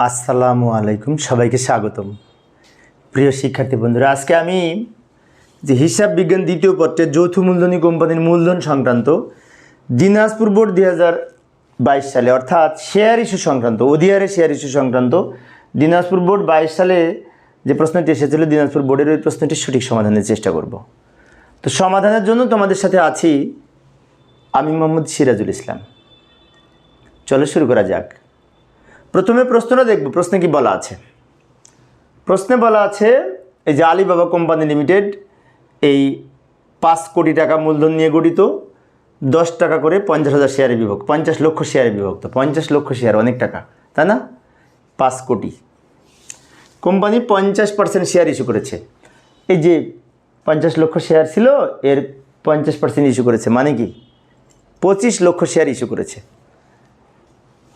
আসসালামু আলাইকুম, সবাইকে স্বাগতম। প্রিয় শিক্ষার্থী বন্ধুরা, আজকে আমি যে হিসাব বিজ্ঞান দ্বিতীয় পত্রের যৌথ মূলধনী কোম্পানির মূলধন সংক্রান্ত দিনাজপুর বোর্ড 2022 সালে অর্থাৎ শেয়ার ইস্যু সংক্রান্ত ওডিআরের শেয়ার ইস্যু সংক্রান্ত দিনাজপুর বোর্ড 22 সালে যে প্রশ্নটি এসেছিল দিনাজপুর বোর্ডের ওই প্রশ্নটির সঠিক সমাধানের চেষ্টা করব। তো সমাধানের জন্য তোমাদের সাথে আছি আমি মোহাম্মদ সিরাজুল ইসলাম। চলো শুরু করা যাক। প্রথমে প্রশ্নটা দেখব। প্রশ্নে কি বলা আছে? প্রশ্নে বলা আছে এই যে আলিবাবা কোম্পানি লিমিটেড এই 5 কোটি টাকা মূলধন নিয়ে গঠিত, 10 টাকা করে 50,000 শেয়ারে বিভক্ত, 50 লক্ষ শেয়ারে বিভক্ত। 50 লক্ষ শেয়ার অনেক টাকা, তাই না? 5 কোটি। কোম্পানি 50% শেয়ার ইস্যু করেছে। এই যে 50 লক্ষ শেয়ার ছিল, এর 50% ইস্যু করেছে, মানে কি 25 লক্ষ শেয়ার ইস্যু করেছে।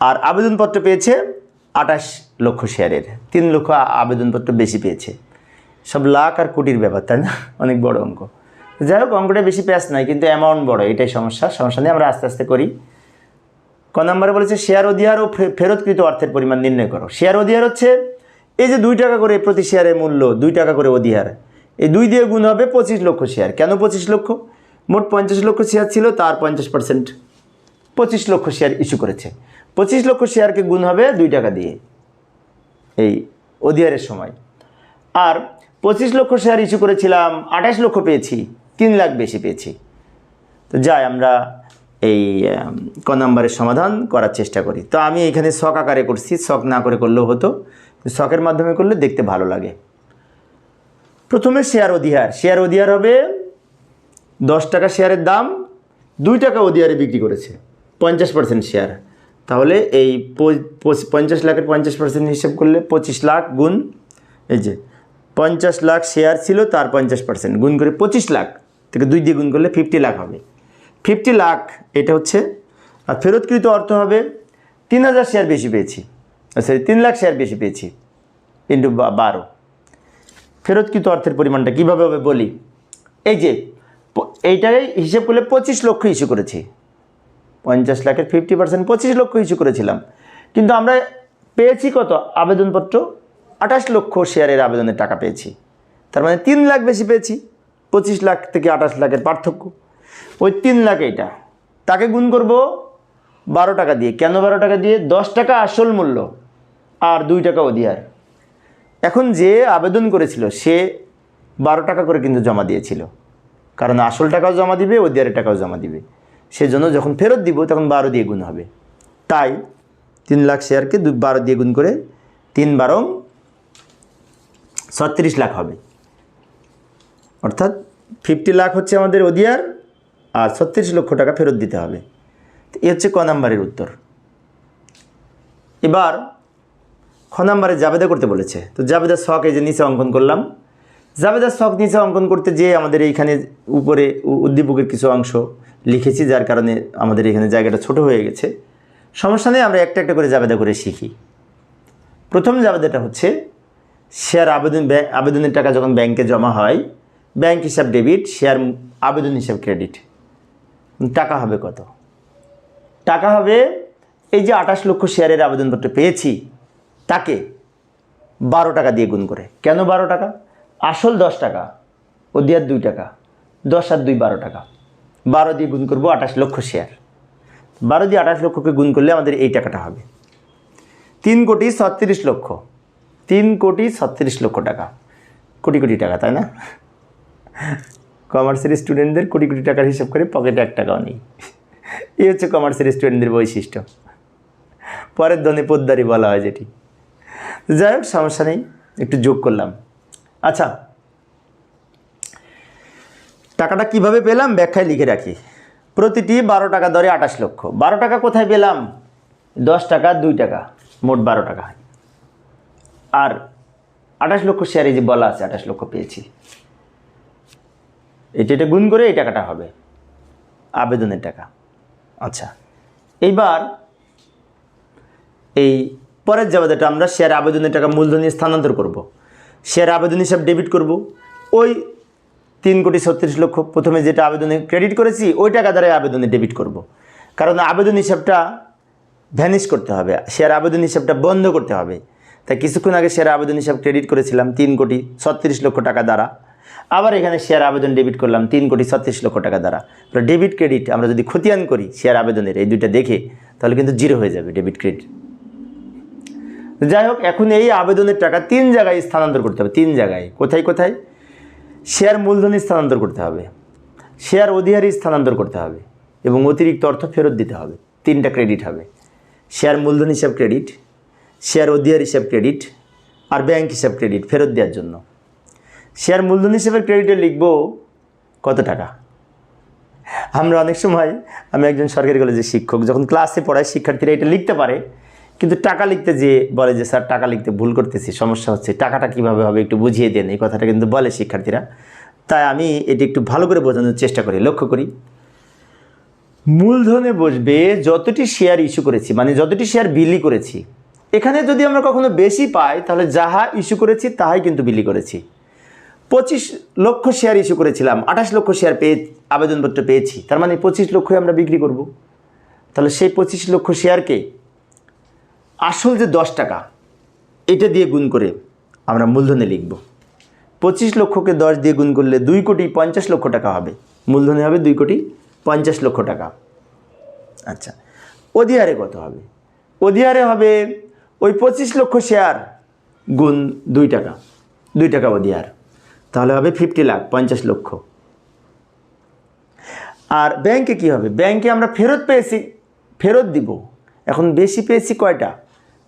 আর আবেদনপত্র পেয়েছে 28 লক্ষ শেয়ারের, 3 লক্ষ আবেদনপত্র বেশি পেয়েছে। সব লাখ আর কোটির ব্যাপার, তাই না? অনেক বড় অঙ্ক। যাই হোক, অঙ্কটা বেশি প্যাস নয়, কিন্তু অ্যামাউন্ট বড়, এটাই সমস্যা নেই, আমরা আস্তে আস্তে করি। ক নম্বরে বলেছে শেয়ার অধিহার ও ফেরতকৃত অর্থের পরিমাণ নির্ণয় করো। শেয়ার অধিহার হচ্ছে এই যে 2 টাকা করে প্রতি শেয়ারের মূল্য, 2 টাকা করে অধিহার, এই 2 দিয়ে গুণ হবে 25 লক্ষ শেয়ার। কেন 25 লক্ষ? মোট 50 লক্ষ শেয়ার ছিল, তার 50% 25 লক্ষ শেয়ার ইস্যু করেছে। 25 লক্ষ শেয়ারকে গুণ হবে 2 টাকা দিয়ে এই অধিহারের সময়। আর 25 লক্ষ শেয়ার ইস্যু করেছিলাম, 28 লক্ষ পেয়েছি, 3 লাখ বেশি পেয়েছি। তো যাই আমরা এই ক নম্বরের সমাধান করার চেষ্টা করি। তো আমি এখানে শখ আকারে করছি, শখ না করে করলেও হতো, শখের মাধ্যমে করলে দেখতে ভালো লাগে। প্রথমে শেয়ার অধিহার হবে 10 টাকা শেয়ারের দাম, 2 টাকা অধিহারে বিক্রি করেছে, 50% শেয়ার। তাহলে এই 50 লাখের 50% হিসেব করলে 25 লাখ গুণ এই যে 50 লাখ শেয়ার ছিল, তার 50% গুণ করে 25 লাখ থেকে 2 দিয়ে গুণ করলে 50 লাখ হবে। 50 লাখ এটা হচ্ছে। আর ফেরতকৃত অর্থ হবে 3,000 শেয়ার বেশি পেয়েছি, সরি 3 লাখ শেয়ার বেশি পেয়েছি ইন্টু 12। ফেরতকৃত অর্থের পরিমাণটা কীভাবে হবে বলি। এই যে এইটাই হিসেব করলে 25 লক্ষ ইস্যু করেছি, 50 লাখের 50% 25 লক্ষ ইস্যু করেছিলাম, কিন্তু আমরা পেয়েছি কত? আবেদনপত্র 28 লক্ষ শেয়ারের আবেদনের টাকা পেয়েছি, তার মানে 3 লাখ বেশি পেয়েছি। 25 লাখ থেকে 28 লাখের পার্থক্য, ওই 3 লাখ এইটা, তাকে গুণ করব 12 টাকা দিয়ে। কেন 12 টাকা দিয়ে? 10 টাকা আসল মূল্য আর 2 টাকা অধিহার। এখন যে আবেদন করেছিল সে 12 টাকা করে কিন্তু জমা দিয়েছিল, কারণ আসল টাকাও জমা দিবে, অধিহারের টাকাও জমা দিবে। সেজন্য যখন ফেরত দিব তখন 12 দিয়ে গুণ হবে। তাই 3 লাখ শেয়ারকে 12 দিয়ে গুণ করে 3 বারং 36 লাখ হবে। অর্থাৎ 50 লাখ হচ্ছে আমাদের অধিহার, আর 36 লক্ষ টাকা ফেরত দিতে হবে। এই হচ্ছে ক নাম্বারের উত্তর। এবার খ নাম্বারে জাবেদা করতে বলেছে। তো জাবেদার শখ এই যে নিচে অঙ্কন করলাম। জাবেদার শখ নিচে অঙ্কন করতে যেয়ে আমাদের এইখানে উপরে উদ্দীপকের কিছু অংশ লিখেছি, যার কারণে আমাদের এখানে জায়গাটা ছোট হয়ে গেছে। সমস্যা নেই, আমরা একটা একটা করে জাবেদা করে শিখি। প্রথম জাবেদাটা হচ্ছে শেয়ার আবেদনের টাকা যখন ব্যাংকে জমা হয়, ব্যাংক হিসাব ডেবিট, শেয়ার আবেদন হিসাব ক্রেডিট। টাকা হবে কত? টাকা হবে এই যে 28 লক্ষ শেয়ারের আবেদনপত্র পেয়েছি, তাকে 12 টাকা দিয়ে গুণ করে। কেন 12 টাকা? আসল 10 টাকা, অধিহার 2 টাকা, 10 আর 2 12 টাকা। 12 দিয়ে গুণ করবো 28 লক্ষ শেয়ার। 12 দিয়ে 28 লক্ষকে গুণ করলে আমাদের এই টাকাটা হবে 3 কোটি 36 লক্ষ। 3 কোটি 36 লক্ষ টাকা, কোটি কোটি টাকা, তাই না? কমার্সের স্টুডেন্টদের কোটি কোটি টাকার হিসাব করে পকেটে 1 টাকাও নেই। এই হচ্ছে কমার্সের স্টুডেন্টদের বৈশিষ্ট্য। পরের ধনে পোদ্দারি বলা হয় যেটি। যাই হোক, সমস্যা নেই, একটু যোগ করলাম। আচ্ছা, টাকাটা কিভাবে পেলাম ব্যাখ্যায় লিখে রাখি। প্রতিটি 12 টাকা দরে 28 লক্ষ। 12 টাকা কোথায় পেলাম? 10 টাকা 2 টাকা, মোট 12 টাকা। আর 28 লক্ষ শেয়ারে যে বলা আছে 28 লক্ষ পেয়েছি, এটা গুণ করে এই টাকাটা হবে আবেদনের টাকা। আচ্ছা, এইবার এই পরের জাবেদাটা আমরা শেয়ার আবেদনের টাকা মূলধনে স্থানান্তর করব। শেয়ার আবেদন হিসাব ডেবিট করব। ওই 3 কোটি 36 লক্ষ প্রথমে যেটা আবেদনে ক্রেডিট করেছি, ওই টাকা দ্বারা আবেদনে ডেবিট করব। কারণ আবেদন হিসাবটা ভ্যানিশ করতে হবে, শেয়ার আবেদন হিসাবটা বন্ধ করতে হবে। তাই কিছুক্ষণ আগে শেয়ার আবেদন হিসাব ক্রেডিট করেছিলাম 3,36,00,000 টাকা দ্বারা, আবার এখানে শেয়ার আবেদন ডেবিট করলাম 3,36,00,000 টাকা দ্বারা। ডেবিট ক্রেডিট আমরা যদি খতিয়ান করি শেয়ার আবেদনের এই দুইটা দেখে, তাহলে কিন্তু জিরো হয়ে যাবে ডেবিট ক্রেডিট। যাই হোক, এখন এই আবেদনের টাকা 3 জায়গায় স্থানান্তর করতে হবে। 3 জায়গায় কোথায় কোথায়? শেয়ার মূলধনী স্থানান্তর করতে হবে, শেয়ার অধিহারী স্থানান্তর করতে হবে এবং অতিরিক্ত অর্থ ফেরত দিতে হবে। 3টা ক্রেডিট হবে, শেয়ার মূলধন হিসাব ক্রেডিট, শেয়ার অধিহার হিসাব ক্রেডিট আর ব্যাংক হিসাব ক্রেডিট ফেরত দেওয়ার জন্য। শেয়ার মূলধন হিসাবের ক্রেডিটে লিখব কত টাকা। আমরা অনেক সময়, আমি একজন সরকারি কলেজের শিক্ষক, যখন ক্লাসে পড়াই শিক্ষার্থীরা এটা লিখতে পারে, কিন্তু টাকা লিখতে যে বলে যে স্যার টাকা লিখতে ভুল করতেছি, সমস্যা হচ্ছে, টাকাটা কীভাবে হবে একটু বুঝিয়ে দেন, এই কথাটা কিন্তু বলে শিক্ষার্থীরা। তাই আমি এটি একটু ভালো করে বোঝানোর চেষ্টা করি। লক্ষ্য করি, মূলধনে বসবে যতটি শেয়ার ইস্যু করেছি, মানে যতটি শেয়ার বিলি করেছি। এখানে যদি আমরা কখনো বেশি পাই তাহলে যাহা ইস্যু করেছি তাহাই কিন্তু বিলি করেছি। 25 লক্ষ শেয়ার ইস্যু করেছিলাম, 28 লক্ষ শেয়ার আবেদনপত্র পেয়েছি, তার মানে 25 লক্ষই আমরা বিক্রি করব। তাহলে সেই 25 লক্ষ শেয়ারকে আসল যে 10 টাকা এটা দিয়ে গুণ করে আমরা মূলধনে লিখব। 25 লক্ষকে 10 দিয়ে গুণ করলে 2,50,00,000 টাকা হবে, মূলধনে হবে 2,50,00,000 টাকা। আচ্ছা, অধিহারে কত হবে? অধিহারে হবে ওই 25 লক্ষ শেয়ার গুণ 2 টাকা, 2 টাকা অধিহার, তাহলে হবে 50 লাখ, 50 লক্ষ। আর ব্যাংকে কি হবে? ব্যাংকে আমরা ফেরত পেয়েছি, ফেরত দিব। এখন বেশি পেয়েছি কয়টা?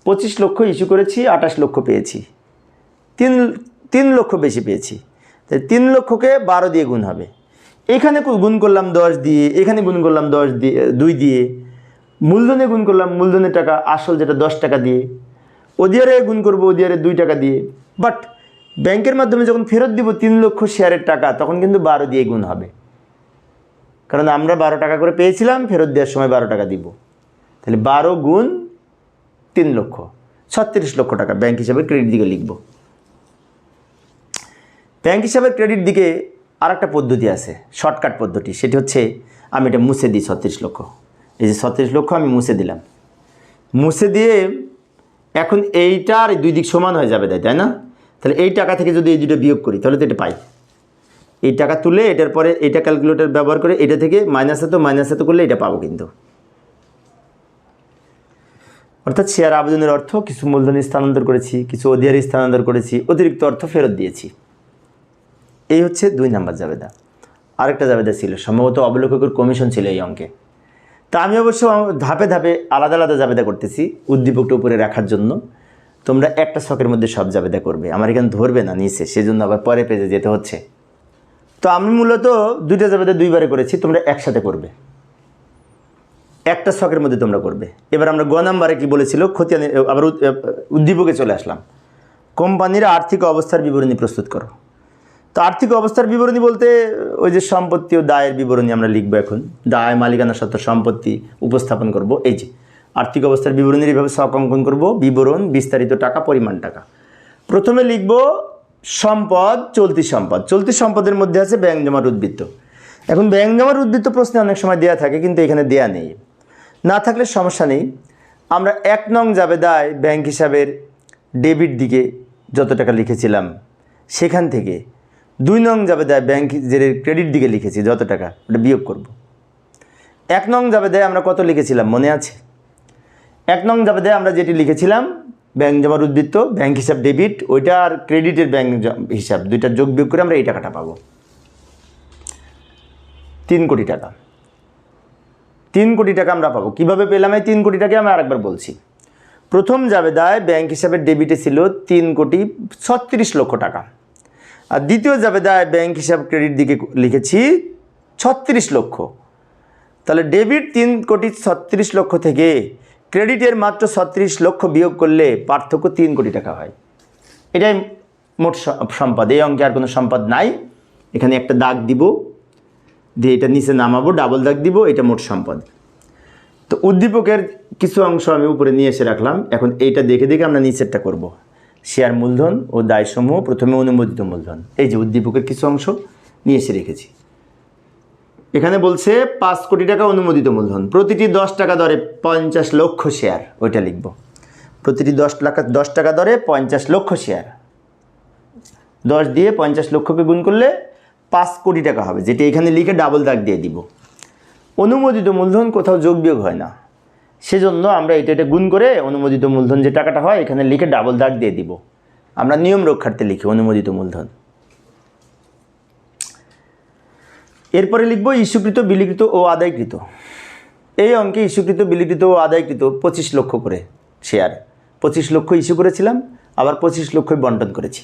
25 লক্ষ ইস্যু করেছি, 28 লক্ষ পেয়েছি, 3 লক্ষ বেশি পেয়েছি। তাই 3 লক্ষকে 12 দিয়ে গুণ হবে। এখানে গুণ করলাম 10 দিয়ে, এখানে গুণ করলাম 2 দিয়ে, মূলধনে গুণ করলাম মূলধনের টাকা আসল যেটা 10 টাকা দিয়ে, অধিহারে গুণ করবো অধিহারে 2 টাকা দিয়ে। বাট ব্যাংকের মাধ্যমে যখন ফেরত দিব 3 লক্ষ শেয়ারের টাকা, তখন কিন্তু 12 দিয়ে গুণ হবে, কারণ আমরা 12 টাকা করে পেয়েছিলাম, ফেরত দেওয়ার সময় 12 টাকা দিব। তাহলে 12 গুণ 3 লক্ষ, 36 লক্ষ টাকা ব্যাংক হিসাবে ক্রেডিট দিকে লিখব। ব্যাংক হিসাবে ক্রেডিট দিকে আর একটা পদ্ধতি আছে, শর্টকাট পদ্ধতি, সেটি হচ্ছে আমি এটা মুছে দিই 36 লক্ষ। এই যে 36 লক্ষ আমি মুছে দিলাম, মুছে দিয়ে এখন এইটা আর 2 দিক সমান হয়ে যাবে, তাই না? তাহলে এই টাকা থেকে যদি এই দুটো বিয়োগ করি তাহলে তো এটা পাই। এই টাকা তুলে এটার পরে এটা ক্যালকুলেটর ব্যবহার করে এটা থেকে মাইনাস এত করলে এটা পাবো কিন্তু। অর্থাৎ শেয়ার আবেদনের অর্থ কিছু মূলধনী স্থানান্তর করেছি, কিছু অধিহারী স্থানান্তর করেছি, অতিরিক্ত অর্থ ফেরত দিয়েছি। এই হচ্ছে 2 নাম্বার জাবেদা। আরেকটা জাবেদা ছিল, সম্ভবত অবলোককের কমিশন ছিল এই অঙ্কে। তা আমি অবশ্য ধাপে ধাপে আলাদা আলাদা জাবেদা করতেছি উদ্দীপকটা উপরে রাখার জন্য। তোমরা একটা ছকের মধ্যে সব জাবেদা করবে, আমার এখানে ধরবে না নিচে, সেজন্য আবার পরে পেজে যেতে হচ্ছে। তো আমি মূলত 2টা জাবেদা 2 বারে করেছি, তোমরা একসাথে করবে, একটা ছকের মধ্যে তোমরা করবে। এবার আমরা গ নাম্বারে কি বলেছিল, খতিয়ান, আবার উদ্দীপকে চলে আসলাম। কোম্পানির আর্থিক অবস্থার বিবরণী প্রস্তুত করো। তো আর্থিক অবস্থার বিবরণী বলতে ওই যে সম্পত্তি ও দায়ের বিবরণী আমরা লিখবো। এখন দায়, মালিকানা সত্ত্ব, সম্পত্তি উপস্থাপন করব। এই যে আর্থিক অবস্থার বিবরণীর এইভাবে ছক অঙ্কন করব, বিবরণ, বিস্তারিত টাকা, পরিমাণ টাকা। প্রথমে লিখব সম্পদ, চলতি সম্পদ। চলতি সম্পদের মধ্যে আছে ব্যাংক জমার উদ্বৃত্ত। এখন ব্যাংক জমার উদ্বৃত্ত প্রশ্নে অনেক সময় দেয়া থাকে, কিন্তু এখানে দেয়া নেই। না থাকলে সমস্যা নেই, আমরা 1 নং জাবেদায় ব্যাংক হিসাবের ডেবিট দিকে যত টাকা লিখেছিলাম সেখান থেকে 2 নং জাবেদায় ব্যাংক যে ক্রেডিট দিকে লিখেছি যত টাকা, ওটা বিয়োগ করব। 1 নং জাবেদায় আমরা কত লিখেছিলাম মনে আছে? 1 নং জাবেদায় আমরা যেটি লিখেছিলাম ব্যাংক জমার উদ্বৃত্ত, ব্যাংক হিসাব ডেবিট, ওইটা আর ক্রেডিটের ব্যাংক হিসাব, দুইটার যোগ বিয়োগ করে আমরা এই টাকাটা পাবো, 3 কোটি টাকা। 3 কোটি টাকা আমরা পাবো। কীভাবে পেলাম এই 3 কোটি টাকা আমি আরেকবার বলছি। প্রথম জাবেদায় ব্যাংক হিসাবের ডেবিটে ছিল 3,36,00,000 টাকা, আর দ্বিতীয় জাবেদায় ব্যাংক হিসাব ক্রেডিট দিকে লিখেছি 36 লক্ষ। তাহলে ডেবিট 3,36,00,000 থেকে ক্রেডিটের মাত্র 36 লক্ষ বিয়োগ করলে পার্থক্য 3 কোটি টাকা হয়। এটাই মোট সম্পদ। এই অঙ্কে আর কোনো সম্পদ নাই। এখানে একটা দাগ দিব, দিয়ে এটা নিচে নামাবো, ডাবল দাগ দিব, এটা মোট সম্পদ। তো উদ্দীপকের কিছু অংশ আমি উপরে নিয়ে এসে রাখলাম। এখন এইটা দেখে দেখে আমরা নিচেরটা করব। শেয়ার মূলধন ও দায়সমূহ, প্রথমে অনুমোদিত মূলধন। এই যে উদ্দীপকের কিছু অংশ নিয়ে এসে রেখেছি। এখানে বলছে 5 কোটি টাকা অনুমোদিত মূলধন, প্রতিটি 10 টাকা দরে 50 লক্ষ শেয়ার, ওইটা লিখব। প্রতিটি 10 টাকা দরে 50 লক্ষ শেয়ার। 10 দিয়ে 50 লক্ষকে গুণ করলে 5 কোটি টাকা হবে, যেটা এখানে লিখে ডাবল দাগ দিয়ে দিব। অনুমোদিত মূলধন কোথাও যোগ বিয়োগ হয় না, সেজন্য আমরা এটা গুণ করে অনুমোদিত মূলধন যে টাকাটা হয় এখানে লিখে ডাবল দাগ দিয়ে দিব। আমরা নিয়ম রক্ষার্থে লিখি অনুমোদিত মূলধন। এরপরে লিখব ইস্যুকৃত, বিলিকৃত ও আদায়কৃত। এই অঙ্কে ইস্যুকৃত, বিলিকৃত ও আদায়কৃত 25 লক্ষ করে শেয়ার। 25 লক্ষ ইস্যু করেছিলাম, আবার 25 লক্ষই বন্টন করেছি।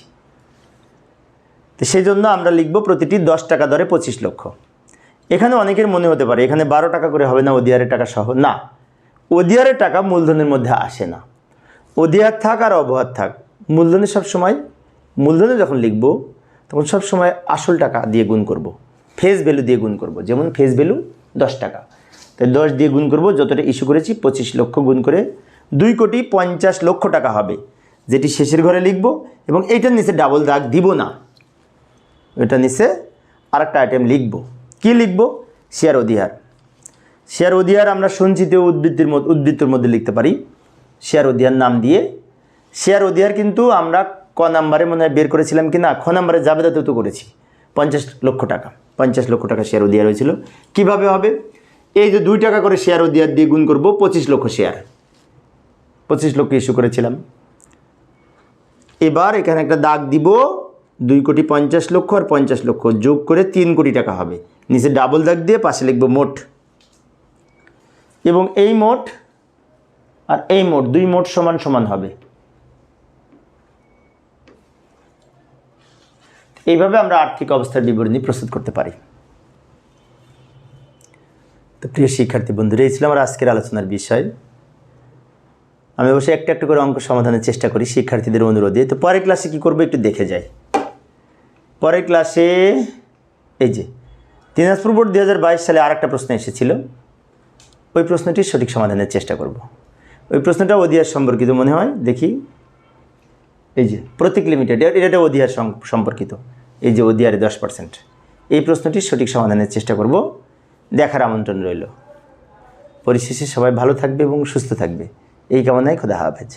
তো সেই জন্য আমরা লিখব প্রতিটি 10 টাকা দরে 25 লক্ষ। এখানে অনেকের মনে হতে পারে এখানে 12 টাকা করে হবে না ওডিআরের টাকা সহ? না, ওডিআরের টাকা মূলধনের মধ্যে আসে না। ওডিআর থাক আর অবহার থাক, মূলধনে সবসময়, মূলধনে যখন লিখব তখন সবসময় আসল টাকা দিয়ে গুণ করব, ফেস ভ্যালু দিয়ে গুণ করব। যেমন ফেস ভ্যালু 10 টাকা, তাই 10 দিয়ে গুণ করব, যতটা ইস্যু করেছি 25 লক্ষ গুণ করে 2,50,00,000 টাকা হবে, যেটি শেষের ঘরে লিখব। এবং এইটার নিচে ডাবল দাগ দিব না, এটা নিচে আরেকটা আইটেম লিখব। কি লিখব? শেয়ার অধিহার। শেয়ার অধিহার আমরা সঞ্চিত উদ্বৃত্তির মধ্যে লিখতে পারি শেয়ার অধিহার নাম দিয়ে। শেয়ার অধিহার কিন্তু আমরা ক নাম্বারে মনে হয় বের করেছিলাম কি না, খ নাম্বারে জাবেদাতে তো করেছি। 50 লক্ষ টাকা, 50 লক্ষ টাকা শেয়ার অধিহার হয়েছিল। কিভাবে হবে? এই যে 2 টাকা করে শেয়ার অধিহার দিয়ে গুণ করব 25 লক্ষ শেয়ার, 25 লক্ষ ইস্যু করেছিলাম। এবার এখানে একটা দাগ দিব, 2,50,00,000 আর 50 লক্ষ যোগ করে 3 কোটি টাকা হবে। নিচে ডাবল দাগ দিয়ে পাশে লিখব মোট। এবং এই মোট আর এই মোট, 2 মোট সমান সমান হবে। এইভাবে আমরা আর্থিক অবস্থার বিবরণী প্রস্তুত করতে পারি। তো প্রিয় শিক্ষার্থী বন্ধুরা, এই ছিল আমার আজকের আলোচনার বিষয়। আমি অবশ্যই একটা একটা করে অঙ্ক সমাধানের চেষ্টা করি শিক্ষার্থীদের অনুরোধে। তো পরের ক্লাসে কী করবো একটু দেখে যাই। পরের ক্লাসে এই যে দিনাজপুর বোর্ড 2022 সালে আরেকটা প্রশ্ন এসেছিল, ওই প্রশ্নটির সঠিক সমাধানের চেষ্টা করব। ওই প্রশ্নটা ওডিআর সম্পর্কিত মনে হয়, দেখি। এই যে প্রতীক লিমিটেড, এটা ওডিআর সম্পর্কিত। এই যে ওডিআর 10%, এই প্রশ্নটির সঠিক সমাধানের চেষ্টা করব। দেখার আমন্ত্রণ রইল। পরিশেষে সবাই ভালো থাকবে এবং সুস্থ থাকবে, এই কামনায় খোদা হাফেজ।